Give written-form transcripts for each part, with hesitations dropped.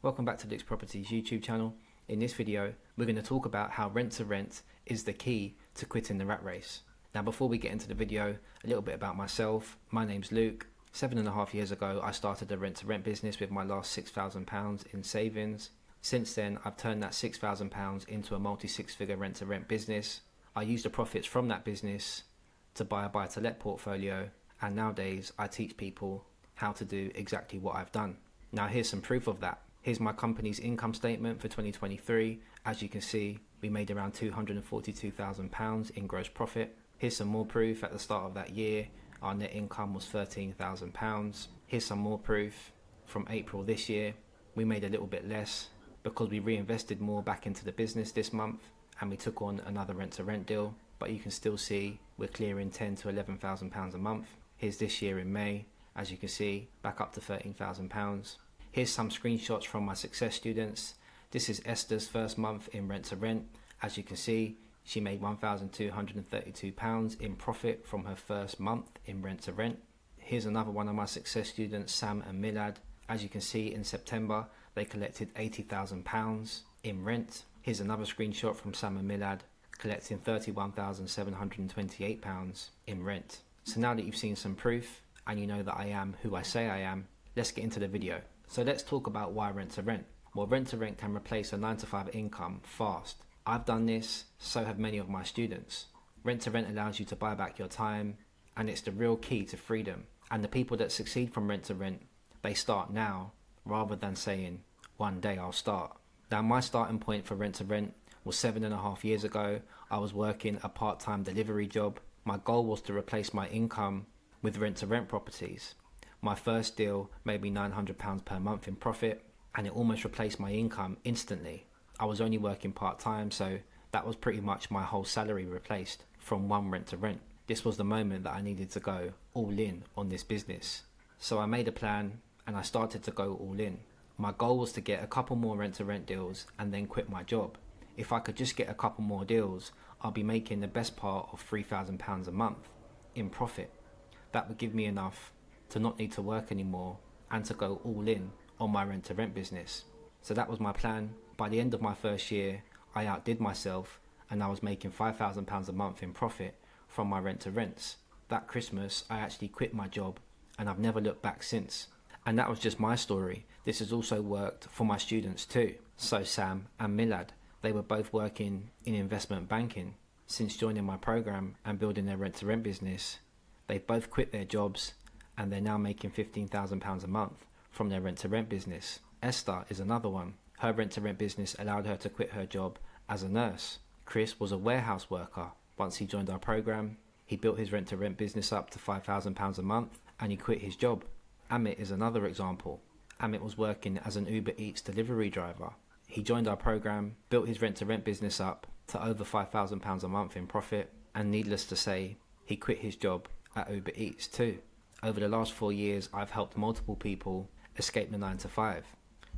Welcome back to Luke's Properties YouTube channel. In this video, we're going to talk about how rent to rent is the key to quitting the rat race. Now before we get into the video, a little bit about myself. My name's Luke. 7.5 years ago, I started a rent to rent business with my last £6,000 in savings. Since then, I've turned that £6,000 into a multi-six-figure rent to rent business. I use the profits from that business to buy a buy-to-let portfolio, and nowadays I teach people how to do exactly what I've done. Now here's some proof of that. Here's my company's income statement for 2023. As you can see, we made around £242,000 in gross profit. Here's some more proof. At the start of that year, our net income was £13,000. Here's some more proof. From April this year, we made a little bit less because we reinvested more back into the business this month and we took on another rent to rent deal. But you can still see we're clearing £10,000 to £11,000 a month. Here's this year in May. As you can see, back up to £13,000. Here's some screenshots from my success students. This is Esther's first month in rent to rent. As you can see, she made £1,232 in profit from her first month in rent to rent. Here's another one of my success students, Sam and Milad. As you can see, in September, they collected £80,000 in rent. Here's another screenshot from Sam and Milad, collecting £31,728 in rent. So now that you've seen some proof, and you know that I am who I say I am, let's get into the video. So let's talk about why rent to rent. Well, rent to rent can replace a 9-to-5 income fast. I've done this, so have many of my students. Rent to rent allows you to buy back your time, and it's the real key to freedom. And the people that succeed from rent to rent, they start now, rather than saying, one day I'll start. Now my starting point for rent to rent was 7.5 years ago. I was working a part-time delivery job. My goal was to replace my income with rent to rent properties. My first deal made me £900 per month in profit, and it almost replaced my income instantly. I was only working part-time, so that was pretty much my whole salary replaced from one rent to rent. This was the moment that I needed to go all in on this business. So I made a plan and I started to go all in. My goal was to get a couple more rent to rent deals and then quit my job. If I could just get a couple more deals, I'll be making the best part of £3,000 a month in profit. That would give me enough to not need to work anymore and to go all in on my rent to rent business. So that was my plan. By the end of my first year, I outdid myself and I was making £5,000 a month in profit from my rent to rents. That Christmas, I actually quit my job and I've never looked back since. And that was just my story. This has also worked for my students too. So Sam and Milad, they were both working in investment banking. Since joining my program and building their rent to rent business, they both quit their jobs and they're now making £15,000 a month from their rent to rent business. Esther is another one. Her rent to rent business allowed her to quit her job as a nurse. Chris was a warehouse worker. Once he joined our program, he built his rent to rent business up to £5,000 a month and he quit his job. Amit is another example. Amit was working as an Uber Eats delivery driver. He joined our program, built his rent to rent business up to over £5,000 a month in profit, and needless to say, he quit his job at Uber Eats too. Over the last 4 years, I've helped multiple people escape the 9-to-5,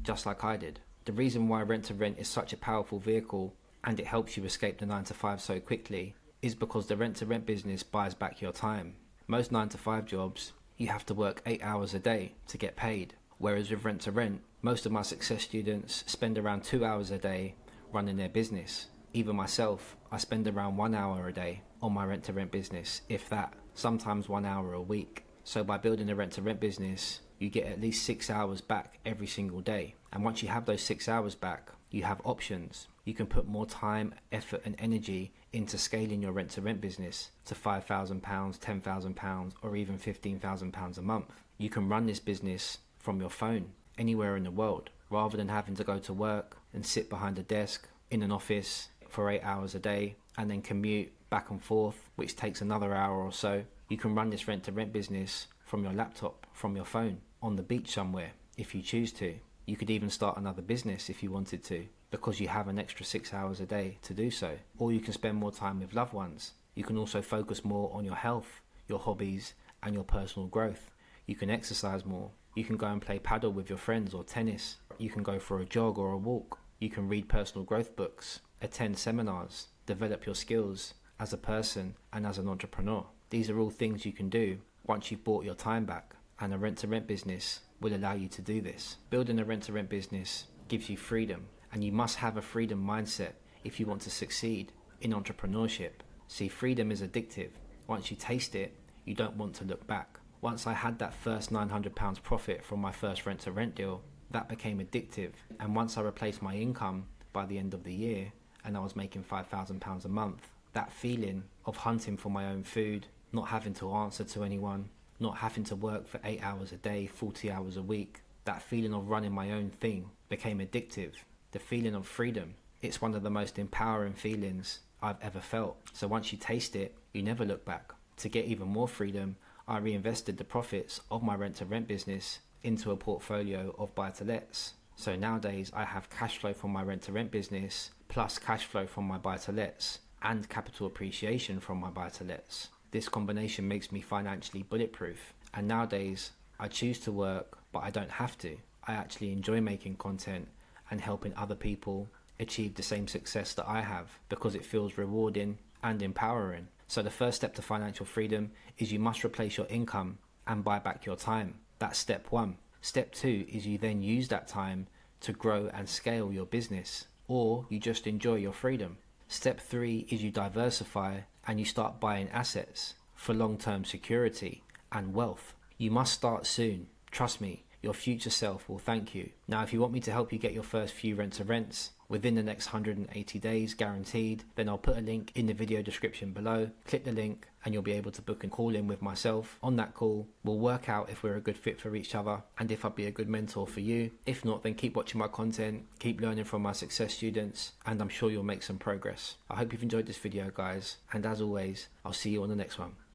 just like I did. The reason why rent to rent is such a powerful vehicle and it helps you escape the 9-to-5 so quickly is because the rent to rent business buys back your time. Most 9-to-5 jobs, you have to work 8 hours a day to get paid. Whereas with rent to rent, most of my success students spend around 2 hours a day running their business. Even myself, I spend around 1 hour a day on my rent to rent business, if that, sometimes 1 hour a week. So by building a rent to rent business, you get at least 6 hours back every single day. And once you have those 6 hours back, you have options. You can put more time, effort and energy into scaling your rent to rent business to £5,000, £10,000 or even £15,000 a month. You can run this business from your phone anywhere in the world rather than having to go to work and sit behind a desk in an office for 8 hours a day and then commute back and forth, which takes another hour or so. You can run this rent to rent business from your laptop, from your phone, on the beach somewhere if you choose to. You could even start another business if you wanted to, because you have an extra 6 hours a day to do so. Or you can spend more time with loved ones. You can also focus more on your health, your hobbies and your personal growth. You can exercise more. You can go and play paddle with your friends or tennis. You can go for a jog or a walk. You can read personal growth books, attend seminars, develop your skills as a person and as an entrepreneur. These are all things you can do once you've bought your time back, and a rent to rent business will allow you to do this. Building a rent to rent business gives you freedom, and you must have a freedom mindset if you want to succeed in entrepreneurship. See, freedom is addictive. Once you taste it, you don't want to look back. Once I had that first £900 profit from my first rent-to-rent deal, that became addictive. And once I replaced my income by the end of the year and I was making £5,000 a month, that feeling of hunting for my own food, not having to answer to anyone, not having to work for 8 hours a day, 40 hours a week, that feeling of running my own thing became addictive. The feeling of freedom, it's one of the most empowering feelings I've ever felt. So once you taste it, you never look back. To get even more freedom, I reinvested the profits of my rent-to-rent business into a portfolio of buy-to-lets. So nowadays I have cash flow from my rent-to-rent business, plus cash flow from my buy-to-lets, and capital appreciation from my buy-to-lets. This combination makes me financially bulletproof. And nowadays I choose to work, but I don't have to. I actually enjoy making content and helping other people achieve the same success that I have, because it feels rewarding and empowering. So the first step to financial freedom is you must replace your income and buy back your time. That's step one. Step two is you then use that time to grow and scale your business, or you just enjoy your freedom. Step three is you diversify and you start buying assets for long-term security and wealth. You must start soon. Trust me, your future self will thank you. Now, if you want me to help you get your first few rent-to-rents within the next 180 days guaranteed, then I'll put a link in the video description below. Click the link and you'll be able to book a call in with myself. On that call, we'll work out if we're a good fit for each other and if I'd be a good mentor for you. If not, then keep watching my content, keep learning from my success students, and I'm sure you'll make some progress. I hope you've enjoyed this video, guys, and as always, I'll see you on the next one.